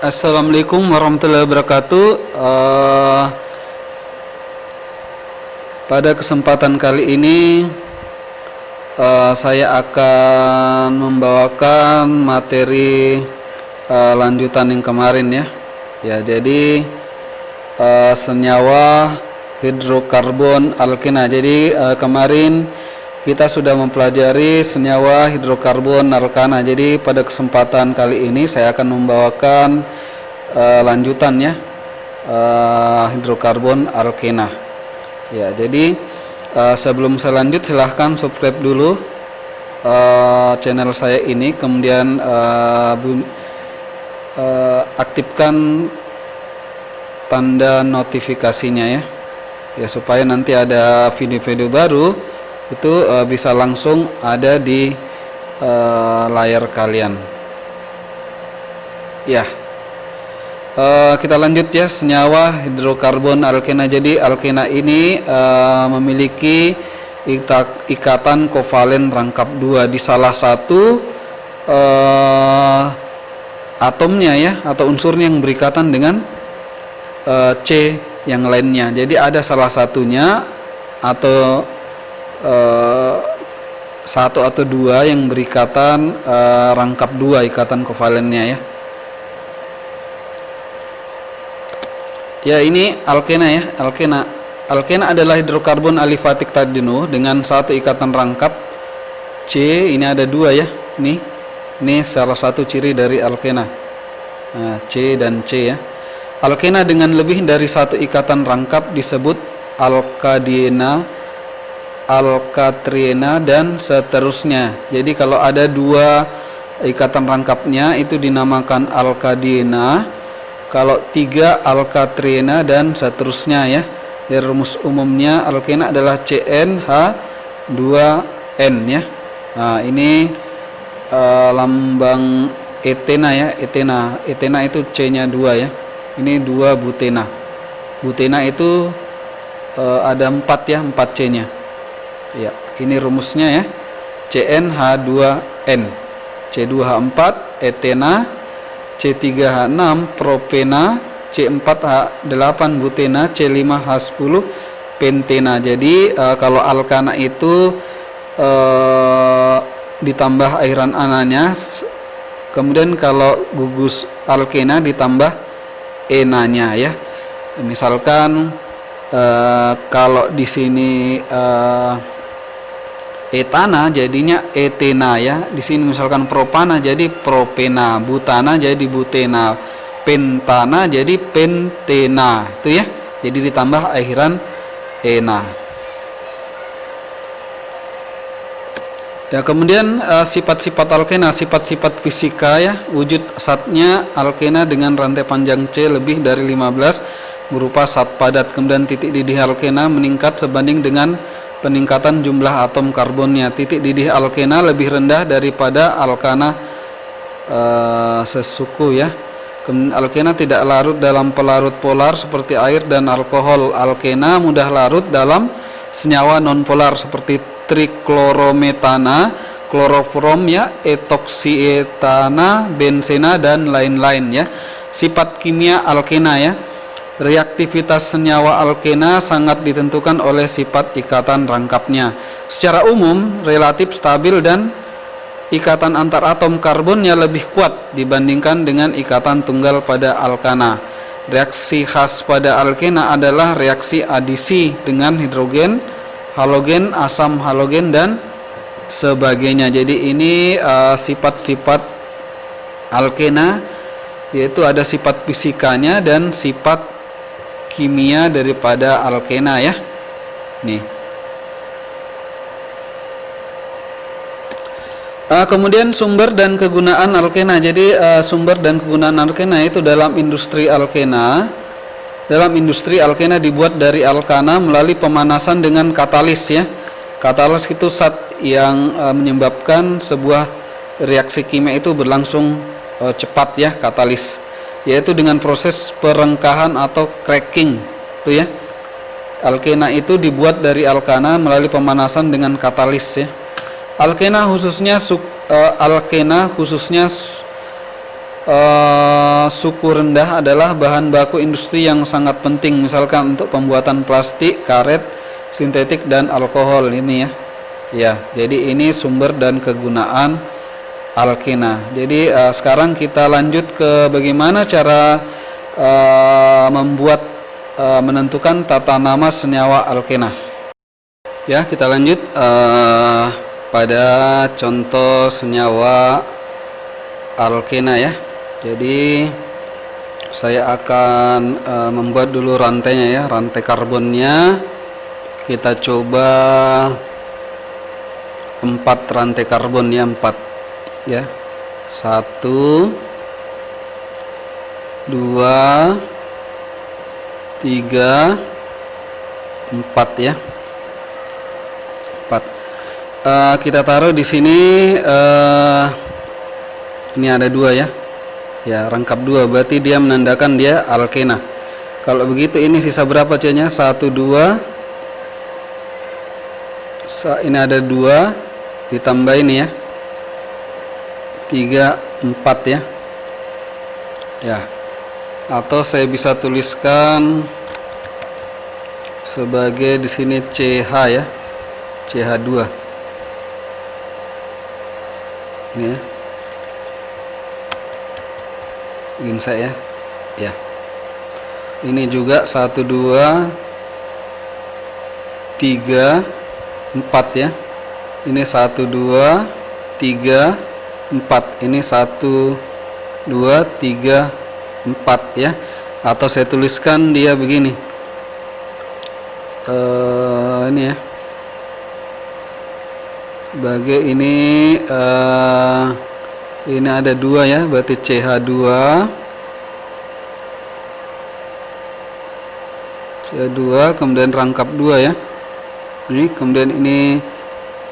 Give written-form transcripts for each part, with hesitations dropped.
Assalamualaikum warahmatullahi wabarakatuh. Pada kesempatan kali ini saya akan membawakan materi lanjutan yang kemarin ya. Ya, jadi senyawa hidrokarbon alkena. Jadi kemarin kita sudah mempelajari senyawa hidrokarbon alkana. Jadi pada kesempatan kali ini saya akan membawakan lanjutannya hidrokarbon alkena. Ya, jadi sebelum saya lanjut silahkan subscribe dulu channel saya ini, kemudian aktifkan tanda notifikasinya ya supaya nanti ada video-video baru itu bisa langsung ada di layar kalian. Ya, kita lanjut ya, senyawa hidrokarbon alkena. Jadi alkena ini memiliki ikatan kovalen rangkap 2 di salah satu atomnya ya, atau unsurnya yang berikatan dengan C yang lainnya. Jadi ada salah satunya atau satu atau dua yang berikatan rangkap 2 ikatan kovalennya ya. Ya, ini alkena ya, alkena. Alkena adalah hidrokarbon alifatik tadinu dengan satu ikatan rangkap C. Ini ada 2 ya. Ini salah satu ciri dari alkena. Nah, C dan C ya. Alkena dengan lebih dari satu ikatan rangkap disebut alkadena, alkatriena, dan seterusnya. Jadi kalau ada 2 ikatan rangkapnya itu dinamakan alkadena, kalau 3 alkatriena, dan seterusnya ya. Jadi rumus umumnya alkena adalah CnH2n ya. Nah, ini lambang etena ya, etena. Etena itu C-nya 2 ya. Ini 2 butena. Butena itu ada 4 ya, 4 C-nya. Ya, ini rumusnya ya. CnH2n, C2H4 etena, C3H6 propena, C4H8 butena, C5H10 pentena. Jadi kalau alkana itu ditambah airan ananya, kemudian kalau gugus alkena ditambah enanya ya. Misalkan kalau di sini etana jadinya etena ya. Di sini misalkan propana jadi propena, butana jadi butena, pentana jadi pentena. Itu ya. Jadi ditambah akhiran ena. Ya, kemudian sifat-sifat alkena, sifat-sifat fisika ya. Wujud zatnya alkena dengan rantai panjang C lebih dari 15 berupa zat padat. Kemudian titik didih alkena meningkat sebanding dengan peningkatan jumlah atom karbonnya. Titik didih alkena lebih rendah daripada alkana sesuku ya. Kemudian alkena tidak larut dalam pelarut polar seperti air dan alkohol. Alkena mudah larut dalam senyawa nonpolar seperti triklorometana, kloroprom ya, etoksietana, bensena, dan lain-lain ya. Sifat kimia alkena ya. Reaktivitas senyawa alkena sangat ditentukan oleh sifat ikatan rangkapnya. Secara umum relatif stabil dan ikatan antar atom karbonnya lebih kuat dibandingkan dengan ikatan tunggal pada alkana. Reaksi khas pada alkena adalah reaksi adisi dengan hidrogen, halogen, asam halogen, dan sebagainya. Jadi ini sifat-sifat alkena, yaitu ada sifat fisikanya dan sifat kimia daripada alkena ya. Nih. Kemudian sumber dan kegunaan alkena. Jadi sumber dan kegunaan alkena itu dalam industri alkena. Dalam industri alkena dibuat dari alkana melalui pemanasan dengan katalis ya. Katalis itu zat yang menyebabkan sebuah reaksi kimia itu berlangsung cepat ya, katalis. Yaitu dengan proses perengkahan atau cracking itu ya. Alkena itu dibuat dari alkana melalui pemanasan dengan katalis ya. Alkena khususnya suku rendah adalah bahan baku industri yang sangat penting, misalkan untuk pembuatan plastik, karet, sintetik, dan alkohol ini ya. Ya, jadi ini sumber dan kegunaan alkena. Jadi sekarang kita lanjut ke bagaimana cara menentukan tata nama senyawa alkena. Ya, kita lanjut pada contoh senyawa alkena ya. Jadi saya akan membuat dulu rantainya ya, rantai karbonnya. Kita coba 4 rantai karbon ya, 4 ya. 1 2 3 4 ya. 4. Kita taruh di sini ini ada 2 ya. Ya, rangkap 2 berarti dia menandakan dia alkena. Kalau begitu ini sisa berapa C-nya? 1 2. Ini ada 2 ditambah ini ya. 3 4 ya. Ya. Atau saya bisa tuliskan sebagai di sini CH ya. CH2. Ini ya. Ingin saya ya. Ini juga 1 2 3 4 ya. Ini 1 2 3 4. Ini 1 2 3 4 ya. Atau saya tuliskan dia begini. Ini ya. Sebagai ini ada 2 ya, berarti CH2. CH2 kemudian rangkap 2 ya. Ini kemudian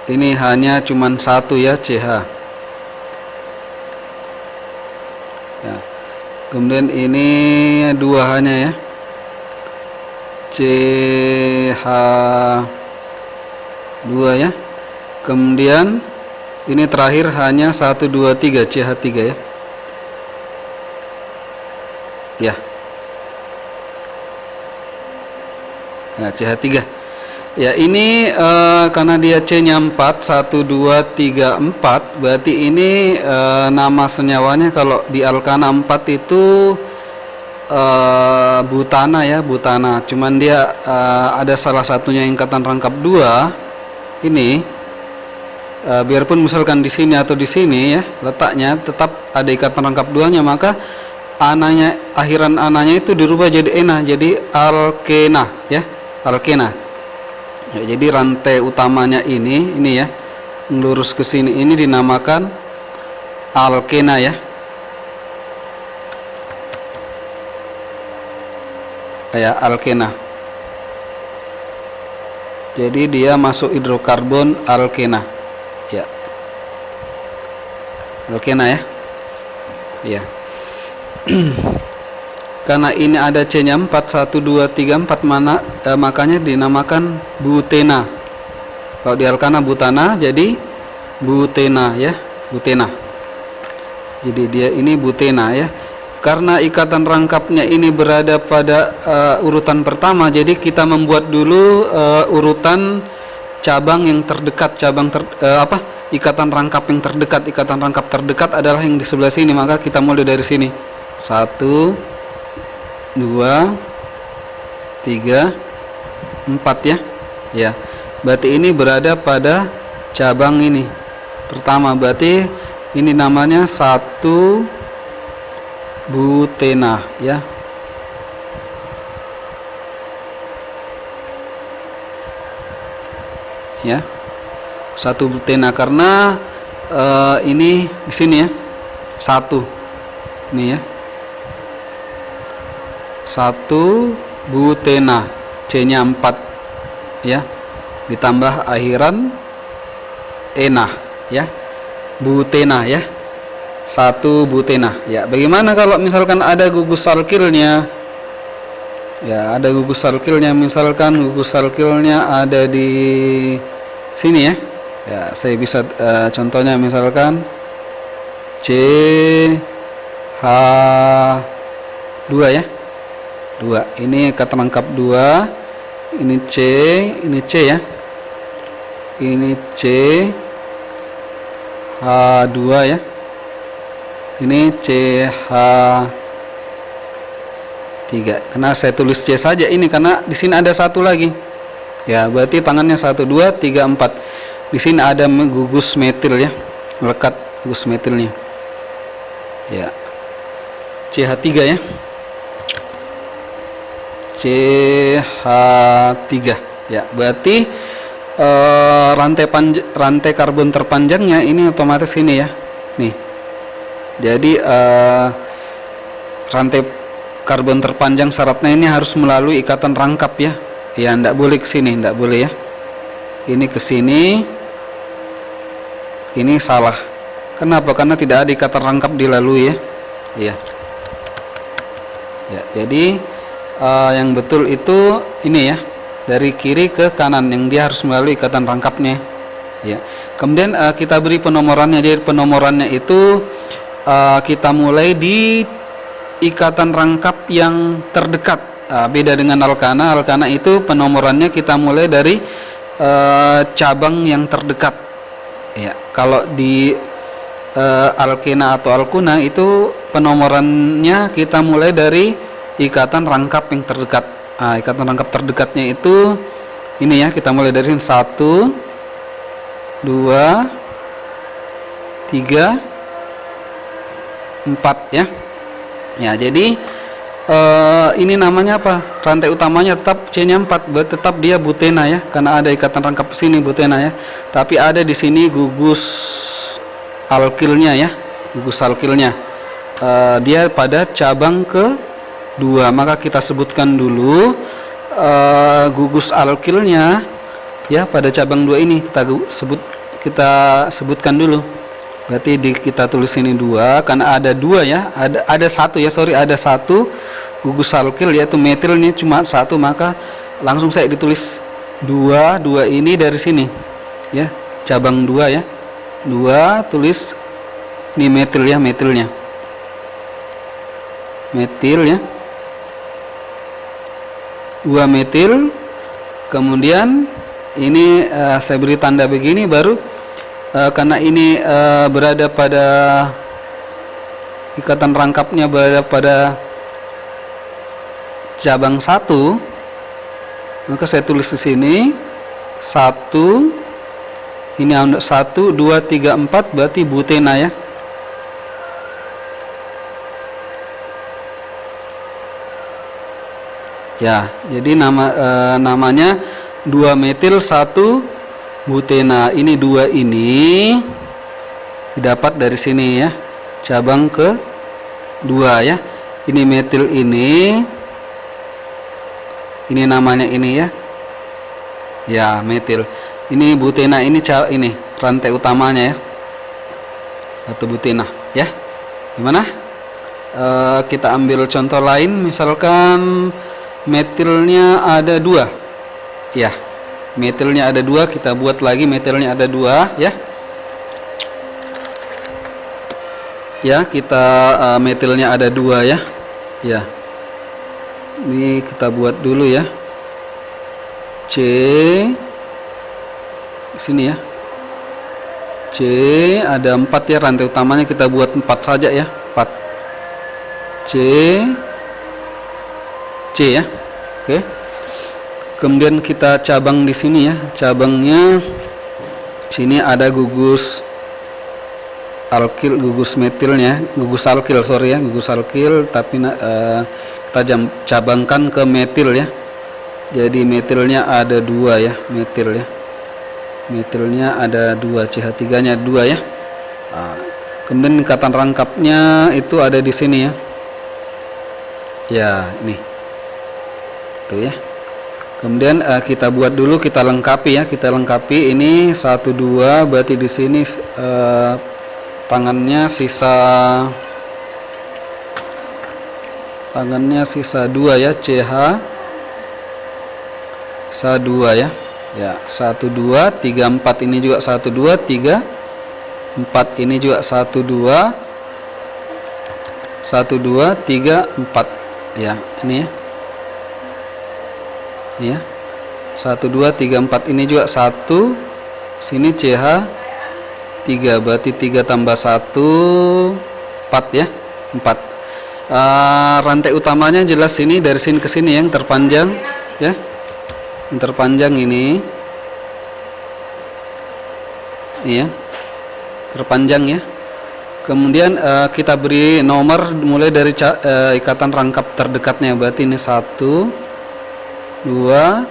ini hanya cuman 1 ya, CH. Ya. Kemudian ini 2 hanya ya. CH2 ya. Kemudian ini terakhir hanya 1 2 3 CH3 ya. Ya. Nah, CH3. Ya, ini karena dia C-nya 4 1 2 3 4, berarti ini nama senyawanya kalau di alkana 4 itu butana ya, butana. Cuman dia ada salah satunya ikatan rangkap 2 ini. Biarpun misalkan di sini atau di sini ya letaknya tetap ada ikatan rangkap 2-nya, maka ananya, akhiran ananya itu dirubah jadi ena, jadi alkena ya, alkena. Ya, jadi rantai utamanya ini ya, lurus ke sini ini dinamakan alkena ya. Ya, alkena. Jadi dia masuk hidrokarbon alkena. Ya. Alkena ya. Ya. Karena ini ada C-nya 4 1 2 3 4 makanya dinamakan butena. Kalau di alkana butana jadi butena ya, butena. Jadi dia ini butena ya. Karena ikatan rangkapnya ini berada pada urutan pertama, jadi kita membuat dulu urutan cabang yang terdekat, ikatan rangkap yang terdekat. Ikatan rangkap terdekat adalah yang di sebelah sini, maka kita mulai dari sini. 1 2 3 4 ya. Ya. Berarti ini berada pada cabang ini pertama, berarti ini namanya 1 butena ya. Ya, 1 butena karena ini di sini ya, 1 ini ya, 1 butena, C-nya 4 ya, ditambah akhiran ena ya, butena ya, 1 butena ya. Bagaimana kalau misalkan ada gugus alkilnya? Ya, ada gugus alkilnya, misalkan gugus alkilnya ada di sini ya. Ya, saya bisa contohnya misalkan CH2 H2 ya. 2. Ini ikatan rangkap 2. Ini C ya. Ini C H2 ya. Ini CH3. Karena saya tulis C saja ini karena di sini ada satu lagi. Ya, berarti tangannya 1 2 3 4. Di sini ada gugus metil ya. Melekat gugus metilnya. Ya. CH3 ya. CH3 ya, berarti rantai karbon terpanjangnya ini otomatis ini ya, nih. Jadi rantai karbon terpanjang syaratnya ini harus melalui ikatan rangkap ya. Ya, ndak boleh ke sini, ndak boleh ya. Ini ke sini, ini salah. Kenapa? Karena tidak ada ikatan rangkap dilalui ya. Iya. Ya, jadi yang betul itu ini ya, dari kiri ke kanan yang dia harus melalui ikatan rangkapnya ya. Kemudian kita beri penomorannya. Jadi penomorannya itu kita mulai di ikatan rangkap yang terdekat. Beda dengan alkana. Alkana itu penomorannya kita mulai dari cabang yang terdekat ya. Kalau di alkena atau alkuna itu penomorannya kita mulai dari ikatan rangkap yang terdekat. Ikatan rangkap terdekatnya itu ini ya, kita mulai dari sini 1 2 3 4 ya. Ya, jadi ini namanya apa? Rantai utamanya tetap C-nya 4, berarti tetap dia butena ya, karena ada ikatan rangkap sini butena ya. Tapi ada di sini gugus alkilnya ya, gugus alkilnya. Dia pada cabang ke 2, maka kita sebutkan dulu gugus alkilnya ya pada cabang 2 ini kita sebutkan dulu. Berarti kita tulis ini 2 karena ada 2 ya, ada 1 ya, sorry, ada 1 gugus alkil yaitu metilnya cuma 1, maka langsung saya ditulis 2 ini dari sini ya, cabang 2 ya. 2 tulis ini metil ya, metil ya. 2 metil, kemudian ini saya beri tanda begini baru karena ini berada pada ikatan rangkapnya berada pada cabang 1, maka saya tulis di sini 1, ini 1 2 3 4 berarti butena ya. Ya, jadi namanya 2 metil 1 butena. Ini 2 ini didapat dari sini ya, cabang ke 2 ya. Ini metil ini namanya ini ya. Ya, metil. Ini butena, ini rantai utamanya ya. Atau butena ya. Gimana? Kita ambil contoh lain, misalkan metilnya ada 2 ya, metilnya ada 2, kita buat lagi metilnya ada 2 ya. Ya, kita metilnya ada 2 ya. Ya, ini kita buat dulu ya, C sini ya, C ada 4 ya, rantai utamanya kita buat 4 saja ya, 4 C ya. Oke. Kemudian kita cabang di sini ya. Cabangnya sini ada gugus alkil, gugus metilnya, gugus alkil, sorry ya, gugus alkil, tapi kita cabangkan ke metil ya. Jadi metilnya ada 2 ya, metil ya. Metilnya ada 2, CH3-nya 2 ya. Kemudian ikatan rangkapnya itu ada di sini ya. Ya, ini. Ya. Kemudian kita buat dulu, kita lengkapi ya, kita lengkapi ini 1 2, berarti di sini tangannya sisa 2 ya, CH sisa 2 ya. Ya, 1 2 3 4 ini juga 1 2 3 4 ini juga 1 2 1 2 3 4 ya, ini ya. Ini ya. 1 2 3 4 ini juga 1, sini CH 3, berarti 3 tambah 1 4 ya, 4. Rantai utamanya jelas ini dari sini ke sini yang terpanjang ya. Yang terpanjang ini ya, terpanjang ya. Kemudian kita beri nomor mulai dari ikatan rangkap terdekatnya, berarti ini 1 2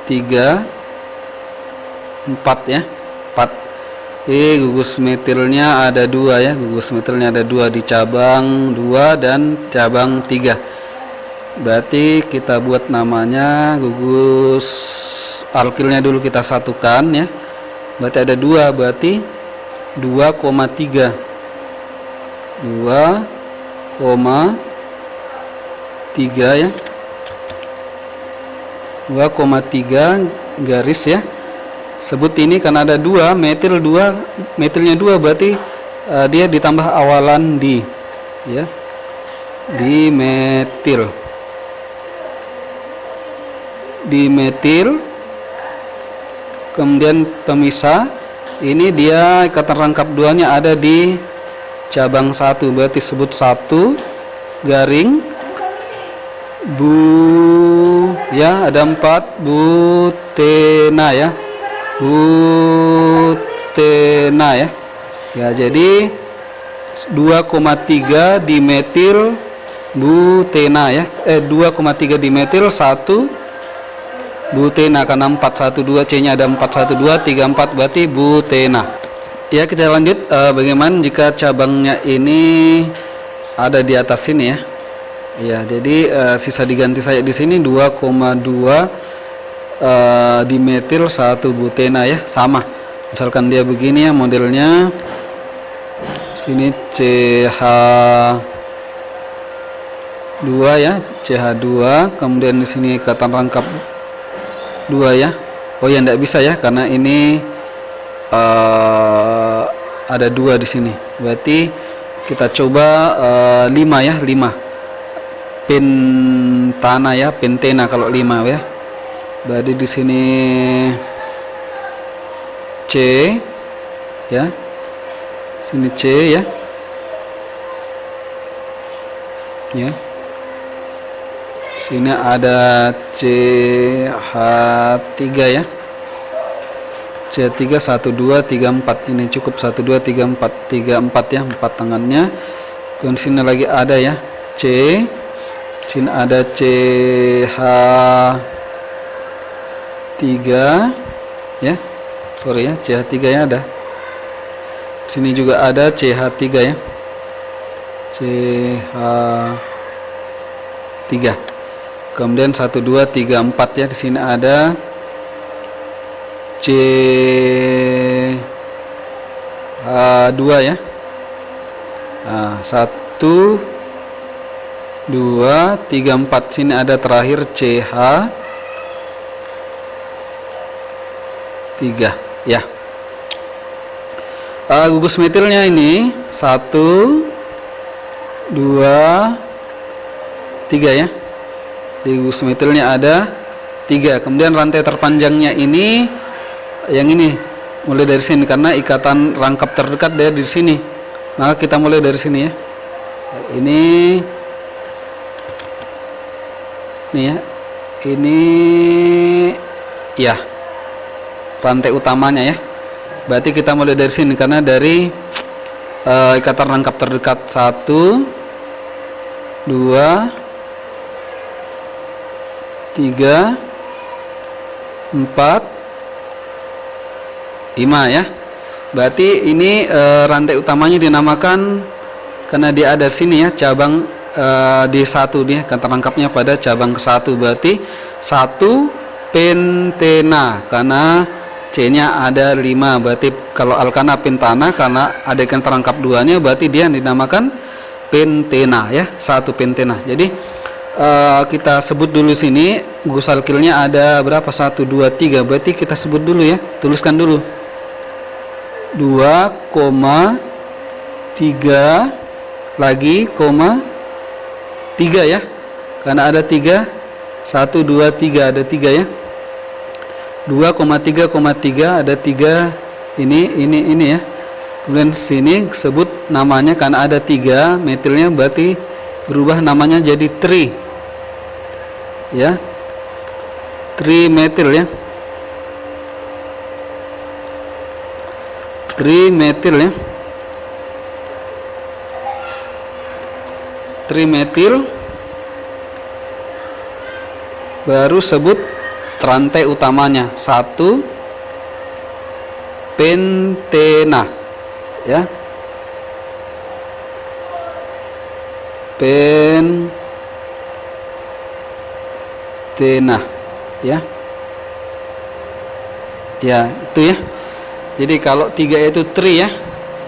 3 4 ya, 4. Gugus metilnya ada 2 ya, gugus metilnya ada 2 di cabang 2 dan cabang 3. Berarti kita buat namanya gugus alkilnya dulu kita satukan ya. Berarti ada 2, berarti 2,3 ya, 2,3 garis ya. Sebut ini karena ada 2 metil, 2 metilnya 2, berarti dia ditambah awalan di ya, di metil. Kemudian pemisah ini dia ikatan rangkap 2 nya ada di cabang 1, berarti sebut 1 garing ya, ada 4 butena ya, butena ya. Ya, jadi 2,3 dimetil butena ya. 2,3 dimetil 1 butena, karena 412 C-nya ada 412 34, berarti butena. Ya, kita lanjut. Bagaimana jika cabangnya ini ada di atas sini ya? Ya, jadi sisa diganti saya di sini 2,2 dimetil 1 butena ya, sama. Misalkan dia begini ya modelnya. Sini CH2 ya, CH2, kemudian di sini ikatan rangkap 2 ya. Oh ya, enggak bisa ya karena ini ada 2 di sini. Berarti kita coba 5 ya, 5 pentana ya, pentena kalau 5 ya. Berarti di sini C ya. Sini C ya. Ya. Sini ada CH3 ya. CH3 1 2 3 4. Ini cukup 1 2 3 4. 3 4 ya, 4 tangannya. Kemudian sini lagi ada ya, C. Sini ada CH3 ya. Sorry ya, CH3 nya ada. Sini juga ada CH3 ya. CH3. Kemudian 1 2 3 4 ya, di sini ada CH2 ya. Nah, 1 2 3 4, sini ada terakhir CH3 ya. Gugus metilnya ini 1 2 3 ya. Di gugus metilnya ada 3. Kemudian rantai terpanjangnya ini yang ini mulai dari sini karena ikatan rangkap terdekat dari di sini. Maka kita mulai dari sini ya. Ini ya. Ini ya rantai utamanya ya. Berarti kita mulai dari sini karena dari ikatan rangkap terdekat 1 2 3 4 5 ya. Berarti ini rantai utamanya dinamakan karena dia ada sini ya, cabang D1 dia, kan terangkapnya pada cabang ke-1, berarti 1 pentena karena C-nya ada 5. Berarti kalau alkana pentana karena ada ikan terangkap 2-nya, berarti dia dinamakan pentena ya, 1 pentena. Jadi kita sebut dulu sini gugus alkilnya ada berapa? 1 2 3. Berarti kita sebut dulu ya, tuliskan dulu 2,38 lagi, 3 ya. Karena ada 3, 1, 2, 3, ada 3 ya. 2,3,3 ada 3 ini ya. Kemudian sini sebut namanya karena ada 3 metilnya, berarti berubah namanya jadi tri ya, trimetil ya, trimetil ya, trimetil. Baru sebut rantai utamanya, 1 pentena ya, pentena ya, ya itu ya. Jadi kalau 3 itu tri ya,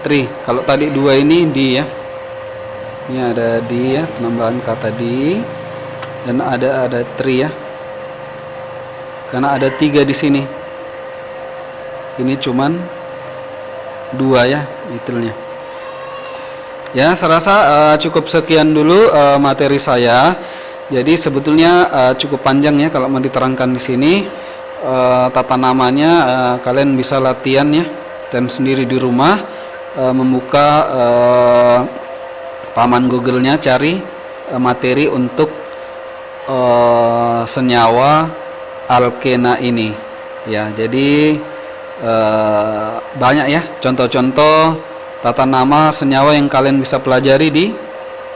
tri. Kalau tadi 2 ini di ya, ini ada di ya, penambahan kata di, dan ada tri ya, karena ada 3 di sini. Ini cuman 2 ya metilnya. Ya, saya rasa cukup sekian dulu materi saya. Jadi sebetulnya cukup panjang ya kalau mau diterangkan di sini. Tata namanya kalian bisa latihan ya, dan sendiri di rumah membuka paman Google-nya, cari materi untuk senyawa alkena ini. Ya, jadi banyak ya contoh-contoh tata nama senyawa yang kalian bisa pelajari di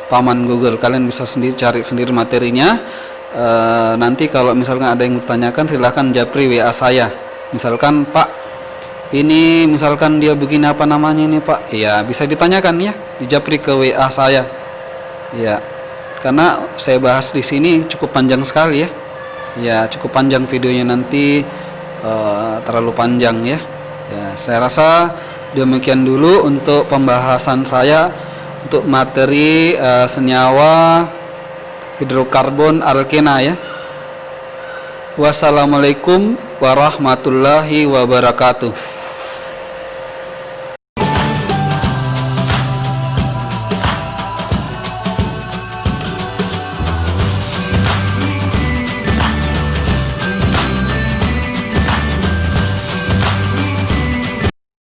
paman Google. Kalian bisa sendiri cari sendiri materinya. Nanti kalau misalkan ada yang bertanyakan, silahkan japri WA saya. Misalkan, Pak, ini misalkan dia begini, apa namanya ini Pak, ya bisa ditanyakan ya, dijapri ke WA saya ya, karena saya bahas di sini cukup panjang sekali ya. Ya, cukup panjang videonya nanti, terlalu panjang ya. Ya, saya rasa demikian dulu untuk pembahasan saya untuk materi senyawa hidrokarbon alkena ya. Wassalamualaikum warahmatullahi wabarakatuh.